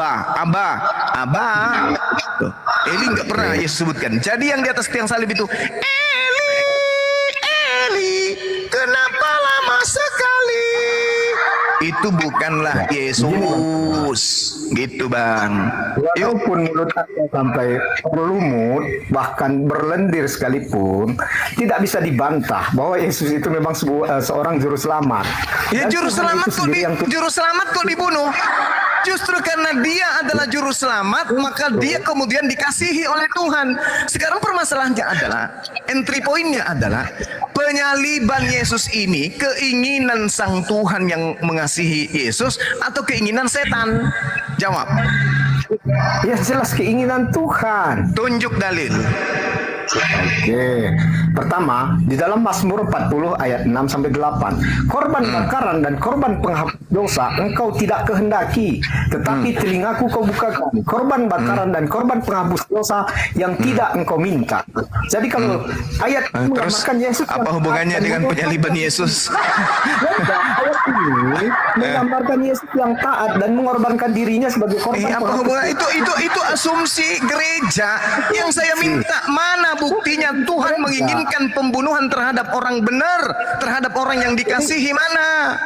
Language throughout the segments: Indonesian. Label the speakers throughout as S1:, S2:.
S1: Abah, Abah. Tuh. Eli nggak pernah Yesus sebutkan. Jadi yang di atas tiang salib itu, Eli, Eli, kenapa lama sekali? Itu bukanlah Yesus, gitu Bang. Yuk.
S2: Walaupun menurut aku sampai berlumut, bahkan berlendir sekalipun, tidak bisa dibantah bahwa Yesus itu memang seorang juru selamat.
S1: Ya
S2: Dan
S1: juru
S2: Tuhan
S1: selamat
S2: itu
S1: kok
S2: sendiri yang
S1: juru selamat kok dibunuh. Justru karena dia adalah juru selamat, maka dia kemudian dikasihi oleh Tuhan. Sekarang permasalahannya adalah, entry pointnya adalah penyaliban Yesus ini keinginan sang Tuhan yang mengasihi Yesus atau keinginan setan? Jawab.
S2: ya jelas keinginan Tuhan.
S1: Tunjuk dalil.
S2: Oke. Pertama, di dalam Mazmur 40 ayat 6 sampai 8, korban bakaran dan korban penghapus dosa engkau tidak kehendaki, tetapi telingaku kau bukakan. Korban bakaran dan korban penghapus dosa yang tidak engkau minta. Jadi kalau ayat
S1: Terus
S2: menggambarkan Yesus,
S1: apa hubungannya dengan penyaliban Yesus?
S2: ayat ini menggambarkan Yesus yang taat dan mengorbankan dirinya sebagai korban.
S1: Apa hubungan itu asumsi gereja yang saya minta. Mana buktinya Tuhan menginginkan pembunuhan terhadap orang benar, terhadap orang yang dikasihi, mana?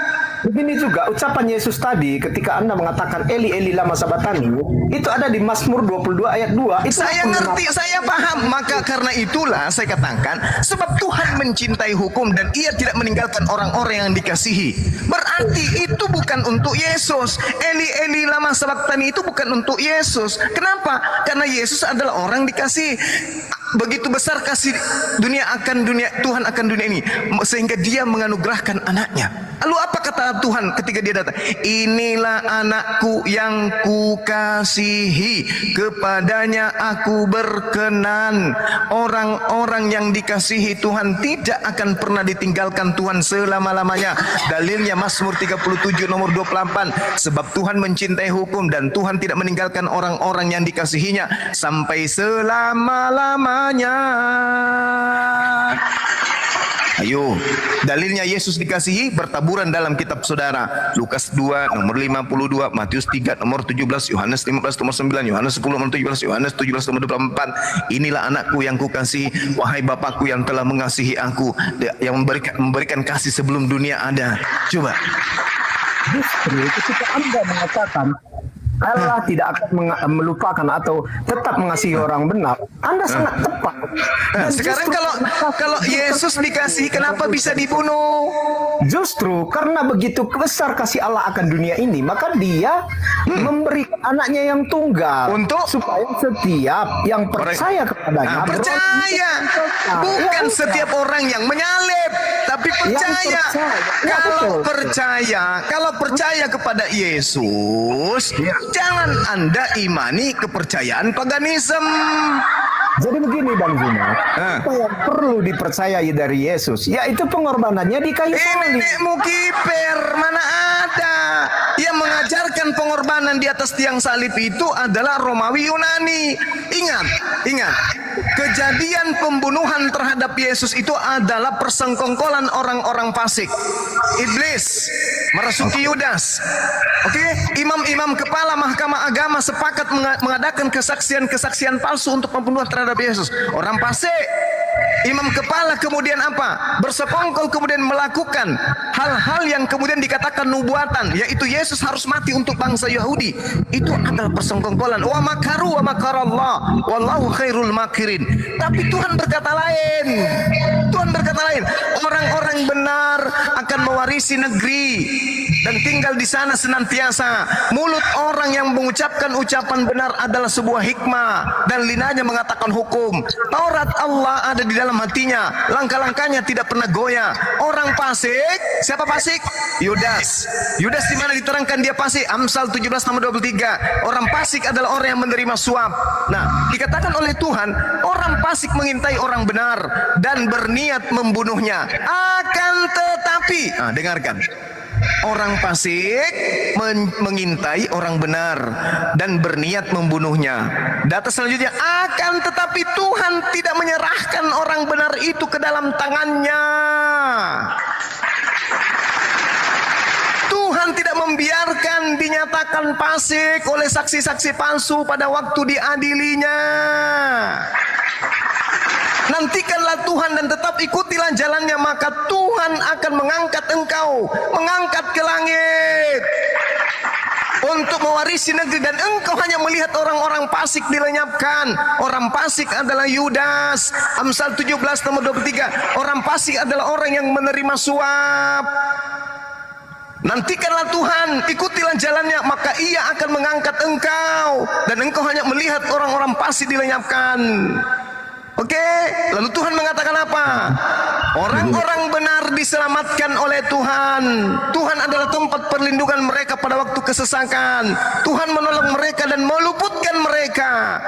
S2: Begini juga ucapan Yesus tadi ketika Anda mengatakan Eli Eli lama sabatani, itu ada di Mazmur 22 ayat 2. Itu
S1: Saya ngerti, saya paham. Maka karena itulah saya katakan, sebab Tuhan mencintai hukum dan ia tidak meninggalkan orang-orang yang dikasihi. Berarti itu bukan untuk Yesus. Eli Eli lama sabatani itu bukan untuk Yesus. Kenapa? Karena Yesus adalah orang dikasihi. Begitu besar kasih Tuhan akan dunia ini sehingga dia menganugerahkan anaknya. Lalu apa kata Tuhan ketika dia datang? Inilah anakku yang kukasihi, kepadanya aku berkenan. Orang-orang yang dikasihi Tuhan tidak akan pernah ditinggalkan Tuhan selama-lamanya. Dalilnya Mazmur 37 nomor 28. Sebab Tuhan mencintai hukum dan Tuhan tidak meninggalkan orang-orang yang dikasihinya sampai selama-lamanya. Ayo, dalilnya Yesus dikasihi bertaburan dalam kitab saudara. Lukas 2 nomor 52, Matius 3 nomor 17, Yohanes 15 nomor 9, Yohanes 10 nomor 17, Yohanes 17 nomor 24. Inilah anakku yang kukasihi, wahai Bapakku yang telah mengasihi aku, yang memberikan kasih sebelum dunia ada. Coba.
S2: justru ketika Anda mengatakan Allah tidak akan melupakan atau tetap mengasihi orang benar, Anda sangat tepat.
S1: Nah, sekarang kalau Yesus dikasihi, kenapa bisa dibunuh?
S2: Justru karena begitu besar kasih Allah akan dunia ini, maka Dia memberi anaknya yang tunggal supaya setiap yang percaya kepadanya
S1: percaya, bukan setiap orang yang menyalib, tapi percaya. Kalau percaya kepada Yesus, jangan Anda imani kepercayaan paganisme.
S2: Jadi begini Bang Zuma, apa yang perlu dipercayai dari Yesus, yaitu pengorbanannya di kayu salib.
S1: Nenekmu kiper, mana ada? Yang mengajarkan pengorbanan di atas tiang salib itu adalah Romawi Yunani. Ingat, kejadian pembunuhan terhadap Yesus itu adalah persengkongkolan orang-orang fasik. Iblis merasuki Yudas. Oke, imam-imam kepala mahkamah agama sepakat mengadakan kesaksian palsu untuk pembunuhan terhadap Yesus. Orang fasik. Imam kepala kemudian apa? Bersekongkol kemudian melakukan hal-hal yang kemudian dikatakan nubuatan, yaitu Yesus harus mati untuk bangsa Yahudi. Itu adalah persengkongkolan. Wa makaru wa makarallah wallahu khairul makirin. Tapi Tuhan berkata lain. Orang-orang benar akan mewarisi negeri dan tinggal di sana senantiasa. Mulut orang yang mengucapkan ucapan benar adalah sebuah hikmah dan lidahnya mengatakan hukum. Taurat Allah ada di dalam hatinya, langkah-langkahnya tidak pernah goyah. Orang fasik, siapa fasik? Yudas di mana diterangkan dia fasik? Amsal 17 nomor 23. Orang fasik adalah orang yang menerima suap. Nah, dikatakan oleh Tuhan, orang fasik mengintai orang benar dan berniat membunuhnya. Akan tetapi, dengarkan. Orang fasik mengintai orang benar dan berniat membunuhnya. Data selanjutnya, akan tetapi Tuhan tidak menyerahkan orang benar itu ke dalam tangannya. Tuhan tidak membiarkan dinyatakan fasik oleh saksi-saksi palsu pada waktu diadilinya. Nantikanlah Tuhan dan tetap ikutilah jalannya, maka Tuhan akan mengangkat engkau, mengangkat ke langit untuk mewarisi negeri, dan engkau hanya melihat orang-orang fasik dilenyapkan. Orang fasik adalah Yudas. Amsal 17 nomor 23. Orang fasik adalah orang yang menerima suap. Nantikanlah Tuhan, ikutilah jalannya, maka Ia akan mengangkat engkau, dan engkau hanya melihat orang-orang fasik dilenyapkan. Oke, lalu Tuhan mengatakan apa? Orang-orang benar diselamatkan oleh Tuhan. Tuhan adalah tempat perlindungan mereka pada waktu kesesakan. Tuhan menolong mereka dan meluputkan mereka.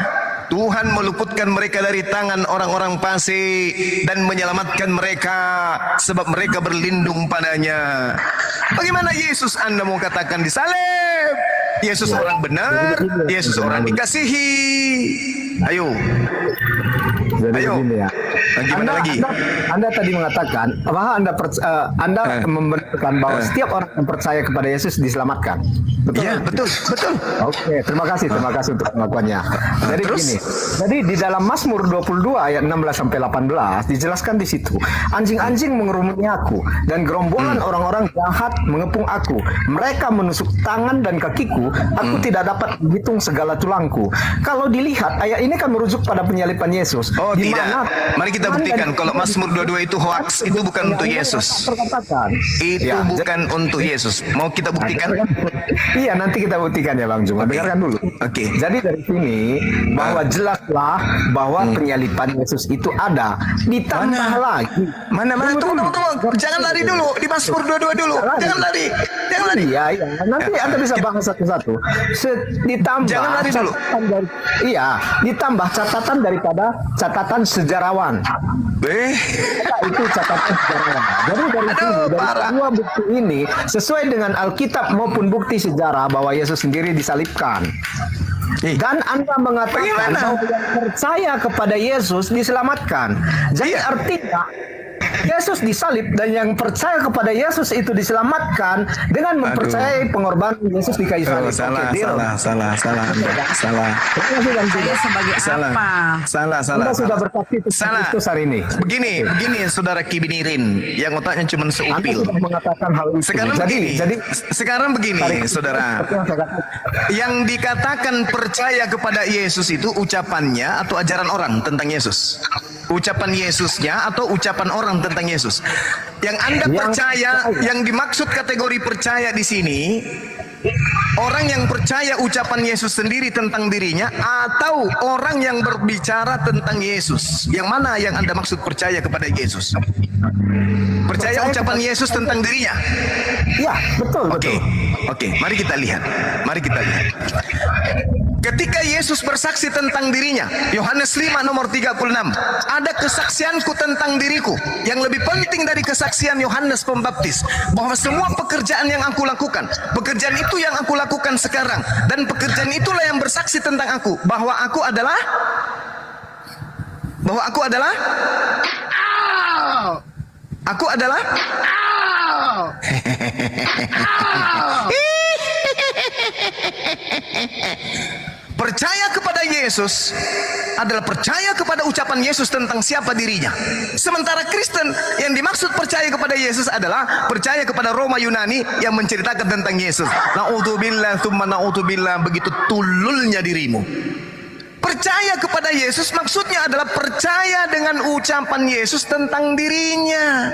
S1: Tuhan meluputkan mereka dari tangan orang-orang fasik dan menyelamatkan mereka sebab mereka berlindung padanya. Bagaimana Yesus Anda mau katakan disalib? Yesus orang benar, Yesus orang dikasihi. Ayo.
S2: Jadi
S1: Ayo.
S2: begini ya.
S1: Gimana lagi?
S2: Anda tadi mengatakan bahwa Anda membenarkan bahwa setiap orang yang percaya kepada Yesus diselamatkan. Betul?
S1: Iya, betul, betul.
S2: Oke, terima kasih untuk pengakuannya. Jadi
S1: terus?
S2: begini. Jadi di dalam Mazmur 22 ayat 16 sampai 18 dijelaskan di situ, anjing-anjing mengerumuni aku dan gerombolan orang-orang jahat mengepung aku. Mereka menusuk tangan dan kakiku, aku tidak dapat menghitung segala tulangku. Kalau dilihat ayat ini kan merujuk pada penyalipan Yesus.
S1: Oh
S2: Di
S1: tidak,
S2: mana
S1: mari kita buktikan kalau Mazmur 22 itu hoax, itu bukan untuk Yesus. Itu
S2: Ya,
S1: bukan untuk Yesus. Mau kita buktikan?
S2: Iya, nanti kita buktikan ya Bang Juma. Dengarkan dulu.
S1: Oke.
S2: Jadi dari sini bahwa jelaslah bahwa penyalipan Yesus itu ada. Ditambah lagi.
S1: Mana tunggu. Jangan lari dulu di Mazmur 22 dulu. Jangan lari.
S2: Iya. Nanti Anda bisa bahas satu-satu. Ditambah
S1: Jangan lari dulu.
S2: Ditambah catatan daripada catatan sejarawan. Itu catatan sejarawan. Jadi dari dua bukti ini sesuai dengan Alkitab maupun bukti sejarah bahwa Yesus sendiri disalibkan. Dan Anda mengatakan bahwa yang percaya kepada Yesus diselamatkan. Jadi artinya Yesus disalib dan yang percaya kepada Yesus itu diselamatkan dengan mempercayai pengorbanan Yesus di kayu salib.
S1: Salah.
S3: Saya sebagai apa?
S1: Salah.
S2: Anda sudah bersaksi tentang
S1: Salah.
S2: Kristus hari ini.
S1: Begini saudara Kibinirin yang otaknya cuma
S2: Anda
S1: seupil.
S2: sudah mengatakan hal itu.
S1: Sekarang begini, saudara. Yang dikatakan percaya kepada Yesus itu ucapannya atau ajaran orang tentang Yesus? Ucapan Yesusnya atau ucapan orang tentang Yesus? Yang Anda percaya, yang dimaksud kategori percaya di sini, orang yang percaya ucapan Yesus sendiri tentang dirinya atau orang yang berbicara tentang Yesus? Yang mana yang Anda maksud percaya kepada Yesus? Percaya ucapan Yesus tentang dirinya?
S2: Ya, betul.
S1: Oke, mari kita lihat. Ketika Yesus bersaksi tentang dirinya, Yohanes 5 nomor 36, ada kesaksianku tentang diriku yang lebih penting dari kesaksian Yohanes Pembaptis, bahwa semua pekerjaan yang aku lakukan, pekerjaan itu yang aku lakukan sekarang, dan pekerjaan itulah yang bersaksi tentang aku, bahwa aku adalah percaya kepada Yesus adalah percaya kepada ucapan Yesus tentang siapa dirinya. Sementara Kristen yang dimaksud percaya kepada Yesus adalah percaya kepada Roma Yunani yang menceritakan tentang Yesus. Na'udzubillah tsumma na'udzubillah, begitu tululnya dirimu. Percaya kepada Yesus maksudnya adalah percaya dengan ucapan Yesus tentang dirinya.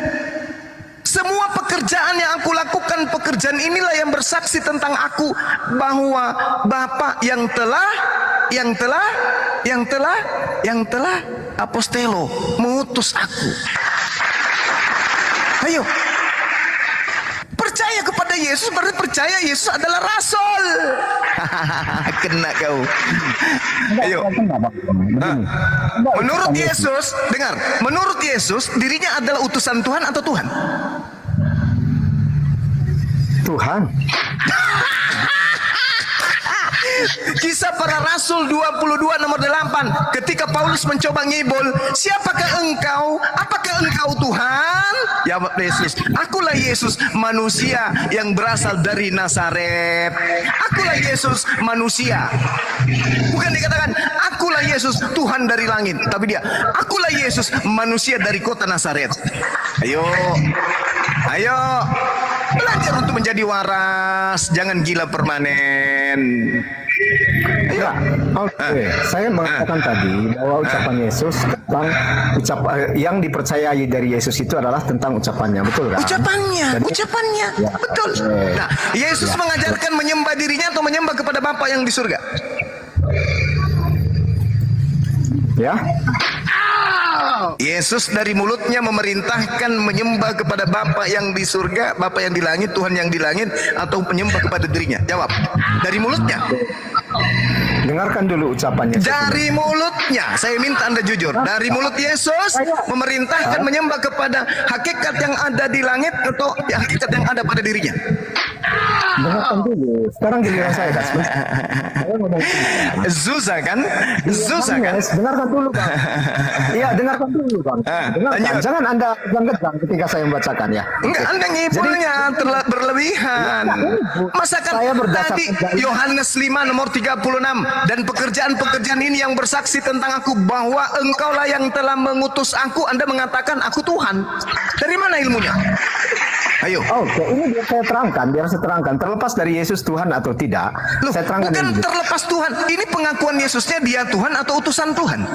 S1: Semua pekerjaan yang aku lakukan, pekerjaan inilah yang bersaksi tentang aku, bahwa Bapa yang telah apostelo mengutus aku. Ayo, percaya kepada Yesus berarti percaya Yesus adalah rasul. Kena kau. Ayo. Menurut Yesus, dengar, menurut Yesus dirinya adalah utusan Tuhan atau Tuhan?
S2: Tuhan.
S1: Kisah Para Rasul 22 nomor 8. Ketika Paulus mencoba ngibul, siapakah engkau? Apakah engkau Tuhan? Jawab Yesus, akulah Yesus, manusia yang berasal dari Nazaret. Akulah Yesus, manusia. Bukan dikatakan, akulah Yesus, Tuhan dari langit. Tapi dia, akulah Yesus, manusia dari kota Nazaret. Ayo, ayo, belajar untuk menjadi waras, jangan gila permanen.
S2: Ya, oke. Saya mengatakan tadi bahwa ucapan Yesus tentang yang dipercayai dari Yesus itu adalah tentang ucapannya, betul kan?
S1: Ucapannya,
S2: Jadi-
S1: ucapannya,
S2: Ya,
S1: betul.
S2: oke.
S1: Nah, Yesus
S2: Ya.
S1: mengajarkan menyembah dirinya atau menyembah kepada Bapa yang di surga.
S2: Ya,
S1: Yesus dari mulutnya memerintahkan menyembah kepada Bapa yang di surga, Bapa yang di langit, Tuhan yang di langit, atau menyembah kepada dirinya. Jawab. Dari mulutnya.
S2: dengarkan dulu ucapannya.
S1: Dari mulutnya. Saya minta Anda jujur. Dari mulut Yesus memerintahkan menyembah kepada hakikat yang ada di langit atau hakikat yang ada pada dirinya.
S2: Dengarkan dulu. Sekarang giliran saya, Kas. Saya ngomong dulu.
S1: Zuza kan? Zuza kan?
S2: Yes, dengarkan dulu, Bang. Iya, dengarkan dulu, Bang. Dengarkan.
S1: lanjut.
S2: Jangan Anda gedang ketika saya membacakan ya.
S1: Enggak, Anda ngibulnya berlebihan. Masakan
S2: Saya berdasarkan
S1: tadi
S2: dari-
S1: Yohanes 5 nomor 36, dan pekerjaan-pekerjaan ini yang bersaksi tentang aku bahwa engkaulah yang telah mengutus aku. Anda mengatakan aku Tuhan. Dari mana ilmunya? Ayo.
S2: Oke, ini biar saya terangkan. Terlepas dari Yesus Tuhan atau tidak,
S1: Loh,
S2: saya terangkan
S1: bukan
S2: ini.
S1: terlepas Tuhan. Ini pengakuan Yesusnya dia Tuhan atau utusan Tuhan.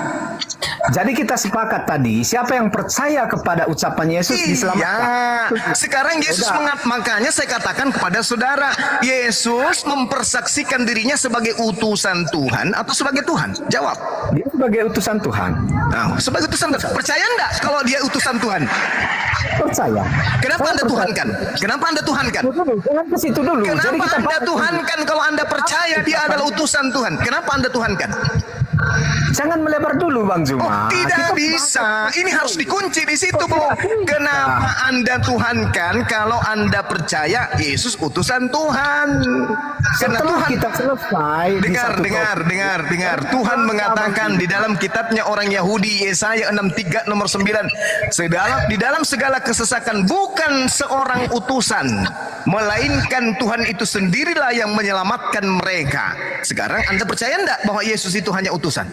S2: Jadi kita sepakat tadi, siapa yang percaya kepada ucapan Yesus diselamatkan.
S1: Iya. Sekarang Yesus makanya saya katakan kepada saudara, Yesus mempersaksikan dirinya sebagai utusan Tuhan atau sebagai Tuhan? Jawab.
S2: Dia sebagai utusan Tuhan.
S1: Nah, sebagai utusan Tuhan. Percaya enggak kalau dia utusan Tuhan?
S2: Percaya.
S1: Kenapa
S2: Saya
S1: Anda
S2: percaya.
S1: Tuhankan? Kenapa Anda Tuhankan?
S2: Dulu, jangan ke situ dulu. Jadi
S1: Kenapa
S2: kita
S1: Anda
S2: bahas-
S1: Tuhankan kalau Anda percaya dia adalah utusan Tuhan? Kenapa Anda Tuhankan?
S2: Jangan melebar dulu, Bang
S1: Oh,
S2: Zuma.
S1: tidak
S2: Kita-
S1: bisa. Ini harus dikunci di situ, Bu. Kenapa Anda Tuhankan kalau Anda percaya Yesus utusan Tuhan? Karena
S2: Setelah
S1: Tuhan
S2: kita selesai di satu
S1: dengar. Tuhan mengatakan di dalam kitabnya orang Yahudi Yesaya 63 nomor 9, di dalam segala kesesakan bukan seorang utusan, melainkan Tuhan itu sendirilah yang menyelamatkan mereka. Sekarang Anda percaya enggak bahwa Yesus itu hanya utusan?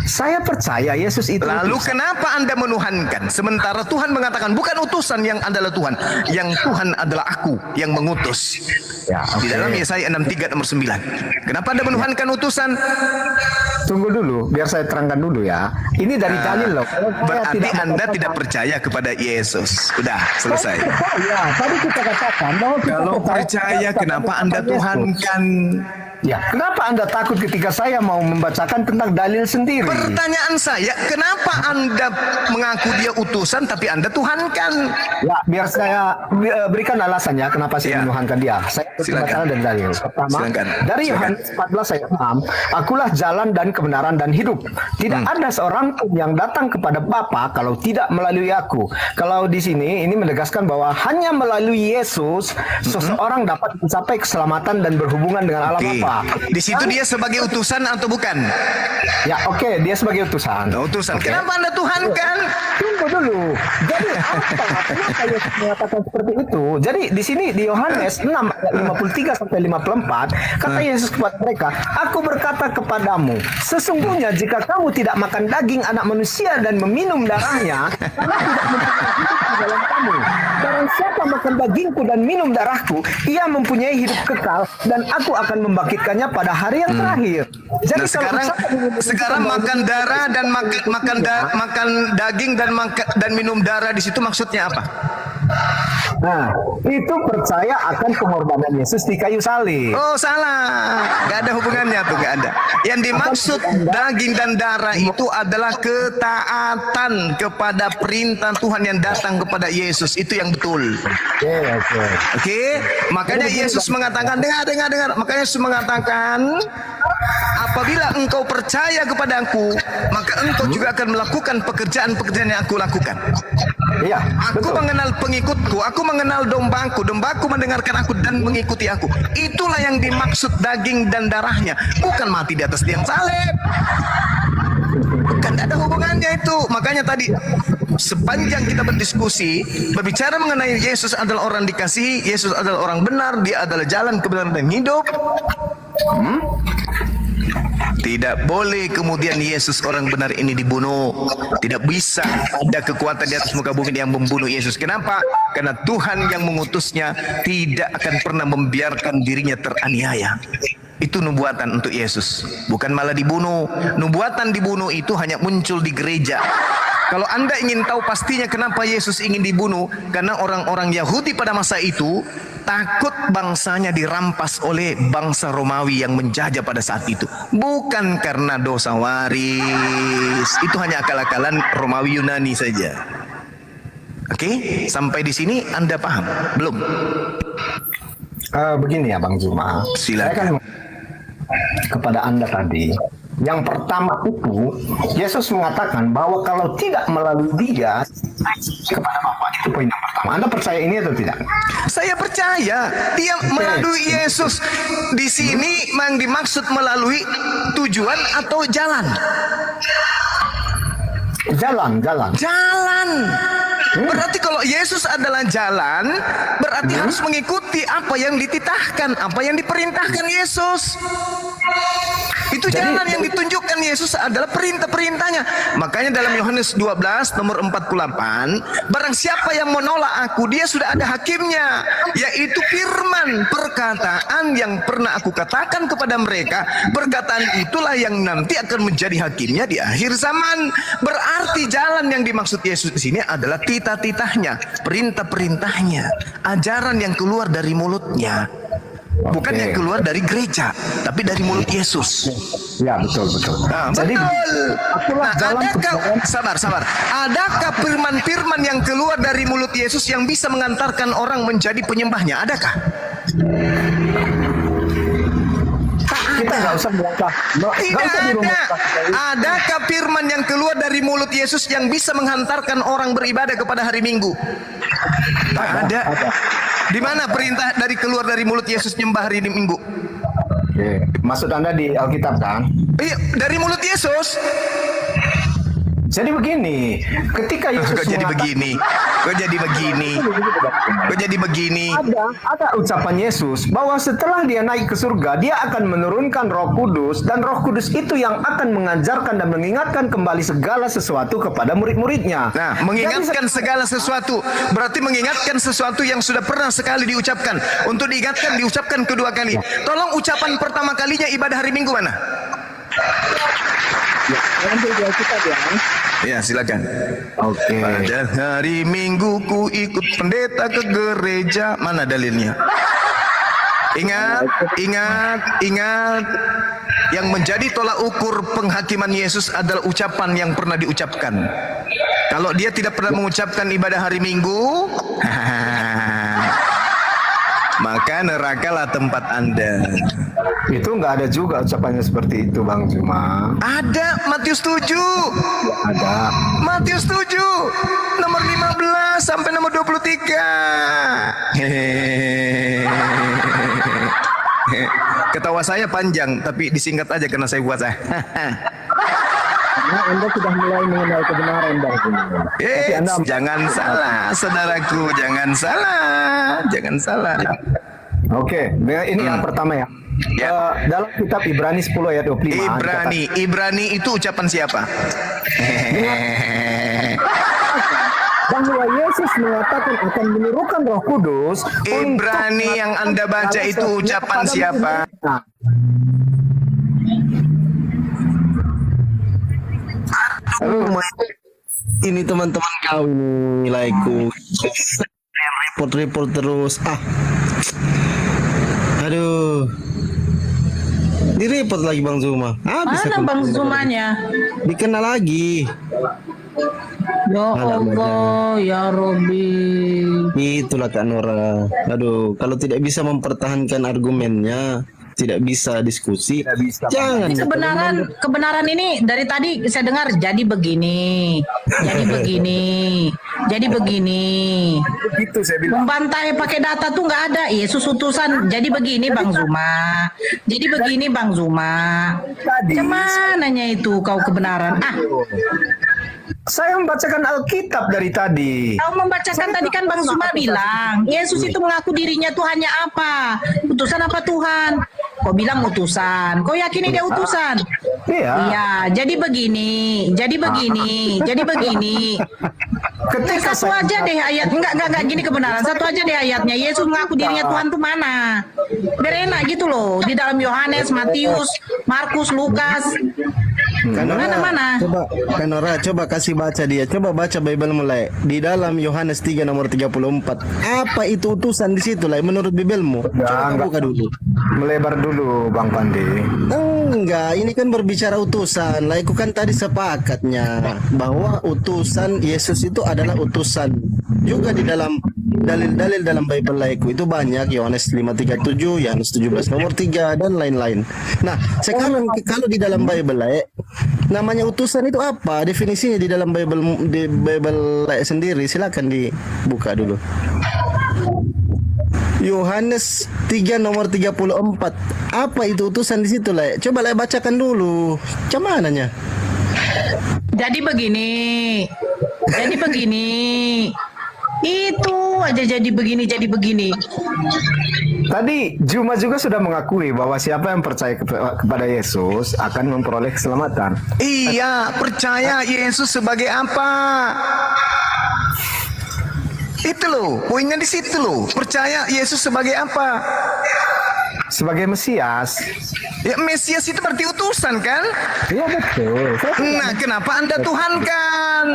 S2: Saya percaya Yesus itu
S1: Lalu
S2: utusan.
S1: kenapa Anda menuhankan? Sementara Tuhan mengatakan bukan utusan yang adalah Tuhan, yang Tuhan adalah aku yang mengutus.
S2: Ya, oke.
S1: Di dalam Yesaya 63 nomor 9. Kenapa Anda menuhankan utusan?
S2: Tunggu dulu, biar saya terangkan dulu ya. Ini dari dalil loh. Kalau saya
S1: Berarti Anda
S2: membacakan-
S1: tidak percaya kepada Yesus. Udah, selesai.
S2: Ya, tadi kita katakan bahwa kita
S1: Kalau percaya, kenapa Anda
S2: Yesus.
S1: tuhankan?
S2: Ya, kenapa Anda takut ketika saya mau membacakan tentang dalil sendiri?
S1: Pertanyaan saya, kenapa Anda mengaku dia utusan tapi Anda tuhankan?
S2: Ya, biar saya berikan alasannya kenapa saya
S1: Ya.
S2: menuhankan dia. Saya
S1: Silakan.
S2: berbicara dari dalil. Pertama,
S1: Silakan.
S2: dari Yohanes 14 ayat 6, akulah jalan dan kebenaran dan hidup. Tidak ada seorang pun yang datang kepada Bapa kalau tidak melalui aku. Kalau di sini ini menegaskan bahwa hanya melalui Yesus seseorang dapat mencapai keselamatan dan berhubungan dengan Allah
S1: Oke.
S2: Bapa.
S1: Di situ dia sebagai utusan atau bukan?
S2: Ya, oke, dia sebagai utusan.
S1: Utusan.
S2: Oke.
S1: Kenapa Anda tuhankan?
S2: Tunggu dulu. Jadi apa? Kenapa Yesus mengatakan seperti itu? Jadi di sini di Yohanes 6 ayat 53 sampai 54 kata Yesus kepada mereka, "Aku berkata kepadamu, sesungguhnya jika kamu tidak makan daging anak manusia dan meminum darahnya, kamu tidak mempunyai hidup di dalam kamu. Barang siapa makan dagingku dan minum darahku, ia mempunyai hidup kekal dan aku akan membangkitkannya pada hari yang terakhir." Jadi
S1: Nah, sekarang makan darah dan makan daging dan minum darah di situ maksudnya apa?
S2: Nah, itu percaya akan pengorbanan Yesus di kayu salib.
S1: Oh, salah. Gak ada hubungannya tuh, gak ada. Yang dimaksud daging dan darah itu adalah ketaatan kepada perintah Tuhan yang datang kepada Yesus. Itu yang betul.
S2: Oke.
S1: Oke, makanya Yesus mengatakan, dengar. Makanya Yesus mengatakan, apabila engkau percaya kepadaku, maka engkau juga akan melakukan pekerjaan-pekerjaan yang aku lakukan.
S2: Iya,
S1: Aku
S2: betul.
S1: mengenal pengikutku, aku mengenal dombaku, dombaku mendengarkan aku dan mengikuti aku. Itulah yang dimaksud daging dan darahnya, bukan mati di atas tiang salib. Kan tidak ada hubungannya itu. Makanya tadi sepanjang kita berdiskusi berbicara mengenai Yesus adalah orang dikasihi, Yesus adalah orang benar, dia adalah jalan kebenaran dan hidup. Tidak boleh kemudian Yesus orang benar ini dibunuh. Tidak bisa ada kekuatan di atas muka bumi yang membunuh Yesus. Kenapa? Karena Tuhan yang mengutusnya tidak akan pernah membiarkan dirinya teraniaya. Itu nubuatan untuk Yesus, bukan malah dibunuh. Nubuatan dibunuh itu hanya muncul di gereja. Kalau Anda ingin tahu pastinya kenapa Yesus ingin dibunuh, karena orang-orang Yahudi pada masa itu takut bangsanya dirampas oleh bangsa Romawi yang menjajah pada saat itu. Bukan karena dosa waris, itu hanya akal-akalan Romawi Yunani saja. Oke, sampai di sini Anda paham? Belum?
S2: Begini ya Bang Zuma.
S1: Silakan.
S2: Saya kan kepada Anda tadi. Yang pertama itu, Yesus mengatakan bahwa kalau tidak melalui dia, kepada Bapa. Itu poin yang pertama. Anda percaya ini atau tidak?
S1: Saya percaya dia melalui Yesus. Di sini yang dimaksud melalui tujuan atau jalan.
S2: Jalan.
S1: Berarti kalau Yesus adalah jalan, berarti harus mengikuti apa yang dititahkan, apa yang diperintahkan Yesus. Itu jalan yang ditunjukkan Yesus adalah perintah-perintahnya. Makanya dalam Yohanes 12 nomor 48, barang siapa yang menolak aku, dia sudah ada hakimnya, yaitu firman, perkataan yang pernah aku katakan kepada mereka. Perkataan itulah yang nanti akan menjadi hakimnya di akhir zaman. Berarti jalan yang dimaksud Yesus di sini adalah titah-titahnya, perintah-perintahnya, ajaran yang keluar dari mulutnya. Bukan yang keluar dari gereja, tapi dari mulut Yesus.
S2: Ya, betul.
S1: Nah,
S2: Jadi,
S1: betul. Nah,
S2: jalan
S1: sabar. Adakah firman-firman yang keluar dari mulut Yesus yang bisa mengantarkan orang menjadi penyembahnya? Adakah?
S2: kita nggak usah melangkah. Nggak
S1: Tidak
S2: usah
S1: ada.
S2: dirumahkan.
S1: Adakah firman yang keluar dari mulut Yesus yang bisa menghantarkan orang beribadah kepada hari Minggu? Tak ada. Di mana perintah dari keluar dari mulut Yesus nyembah hari Minggu?
S2: Oke. Maksud Anda di Alkitab kan?
S1: Iya, dari mulut Yesus.
S2: Jadi begini, ketika Yesus
S1: Kok jadi begini?
S2: ada ucapan Yesus bahwa setelah dia naik ke surga, dia akan menurunkan Roh Kudus, dan Roh Kudus itu yang akan mengajarkan dan mengingatkan kembali segala sesuatu kepada murid-muridnya.
S1: Nah, mengingatkan segala sesuatu berarti mengingatkan sesuatu yang sudah pernah sekali diucapkan. Untuk diingatkan diucapkan kedua kali. Tolong ucapan pertama kalinya ibadah hari Minggu mana? Ya, silakan.
S2: Oke.
S1: Pada hari Minggu ku ikut pendeta ke gereja. Mana dalilnya? Ingat. Yang menjadi tolak ukur penghakiman Yesus adalah ucapan yang pernah diucapkan. Kalau dia tidak pernah mengucapkan ibadah hari Minggu, maka nerakalah tempat Anda.
S2: Itu nggak ada juga ucapannya seperti itu, Bang Zuma.
S1: Ada, Matius 7.
S2: Ada.
S1: Matius 7 nomor 15 sampai nomor 23. Ketawa saya panjang, tapi disingkat aja karena saya puasa.
S2: Karena Anda sudah mulai mengenal kebenaran, Bang Zuma. Tapi Anda
S1: Jangan salah, saudaraku, jangan salah.
S2: Oke, ini yang pertama ya.
S1: Ya.
S2: Dalam kitab Ibrani 10 ayat 25.
S1: Ibrani itu ucapan siapa?
S2: Bahwa Yesus mengatakan akan menirukan Roh Kudus.
S1: Ibrani yang Anda baca itu ucapan siapa?
S4: Ini teman-teman kau ini nilaiku report terus. Aduh, di report lagi Bang Zuma.
S3: Mana Bang Zumanya?
S4: Dikenal lagi.
S3: Ya Allah, ya Robbi.
S4: Itulah Kak Nora. Aduh, kalau tidak bisa mempertahankan argumennya, tidak bisa diskusi.
S2: Tidak bisa.
S4: Jangan.
S3: Ini kebenaran ini dari tadi saya dengar jadi begini, jadi begini.
S2: Begitu saya bilang.
S3: Membantai pakai data tuh nggak ada. Yesus utusan. Jadi begini Bang Zuma. Jadi begini Bang Zuma.
S2: Tadi
S3: Kemananya itu kau kebenaran?
S2: saya membacakan Alkitab dari tadi.
S3: Kau membacakan tadi kan Bang Zuma bilang Yesus itu mengaku dirinya Tuhannya apa? Utusan apa Tuhan? Kau bilang utusan. Kau yakin dia utusan?
S2: Iya.
S3: Iya. Jadi begini.
S2: Ketika
S3: Satu aja deh ayat. Enggak gini kebenaran. Satu aja deh ayatnya. Yesus mengaku dirinya Tuhan tuh mana? Berenak gitu loh. Di dalam Yohanes, Matius, Markus, Lukas. Mana?
S4: Coba kasih baca dia. Coba baca Bible mulai di dalam Yohanes 3 nomor 34. Apa itu utusan di situ lah menurut Bibelmu? Coba
S2: enggak.
S4: buka dulu.
S2: Melebar dulu Bang Pandi.
S4: Enggak, ini kan berbicara utusan. Lah aku kan tadi sepakatnya bahwa utusan Yesus itu adalah utusan. Juga di dalam dalil-dalil dalam Bible laiku itu banyak, Yohanes 5:37, Yohanes 17 nomor 3 dan lain-lain. Nah, sekarang kalau di dalam Bible laik namanya utusan itu apa? Definisinya di dalam Bible laik sendiri, silakan dibuka dulu. Yohanes 3 nomor 34. Apa itu utusan di situ lah? Coba lah bacakan dulu. Camananya?
S3: Jadi begini. Itu aja jadi begini.
S2: Tadi Juma juga sudah mengakui bahwa siapa yang percaya kepada Yesus akan memperoleh keselamatan.
S1: Iya, percaya Yesus sebagai apa? Itu loh, poinnya di situ loh. Percaya Yesus sebagai apa?
S2: Sebagai Mesias.
S1: Ya, Mesias itu berarti utusan kan?
S2: Iya betul.
S1: Nah, kenapa Anda tuhankan?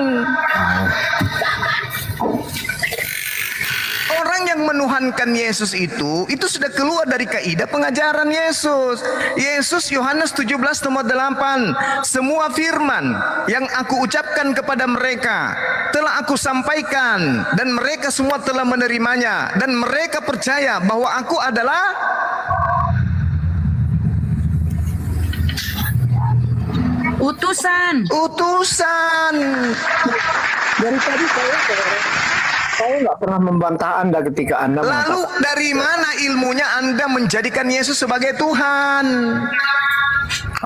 S1: Orang yang menuhankan Yesus itu sudah keluar dari kaidah pengajaran Yesus. Yesus Yohanes 17 nomor 8. Semua firman yang aku ucapkan kepada mereka telah aku sampaikan dan mereka semua telah menerimanya dan mereka percaya bahwa aku adalah
S3: Utusan.
S2: Dari tadi saya nggak pernah membantah Anda ketika Anda
S1: Lalu
S2: mengatakan.
S1: dari mana ilmunya Anda menjadikan Yesus sebagai Tuhan?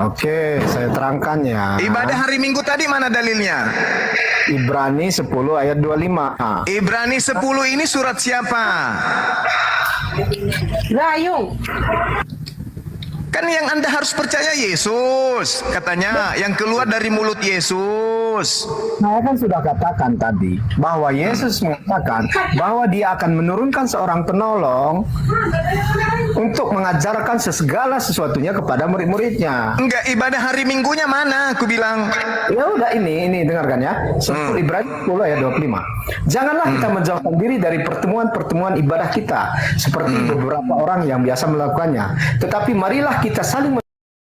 S2: Oke, saya terangkan ya.
S1: Ibadah hari Minggu tadi mana dalilnya?
S2: Ibrani 10 ayat 25.
S1: Ibrani 10 ini surat siapa?
S3: Rayu.
S1: Kan yang Anda harus percaya Yesus, katanya yang keluar dari mulut Yesus.
S2: Saya kan sudah katakan tadi bahwa Yesus mengatakan bahwa dia akan menurunkan seorang penolong untuk mengajarkan segala sesuatunya kepada murid-muridnya.
S1: Enggak, ibadah hari Minggunya mana? Aku bilang.
S2: Ya udah ini dengarkan ya. Ibrani 10 ayat 25. Janganlah kita menjauhkan diri dari pertemuan-pertemuan ibadah kita seperti beberapa orang yang biasa melakukannya. Tetapi marilah kita saling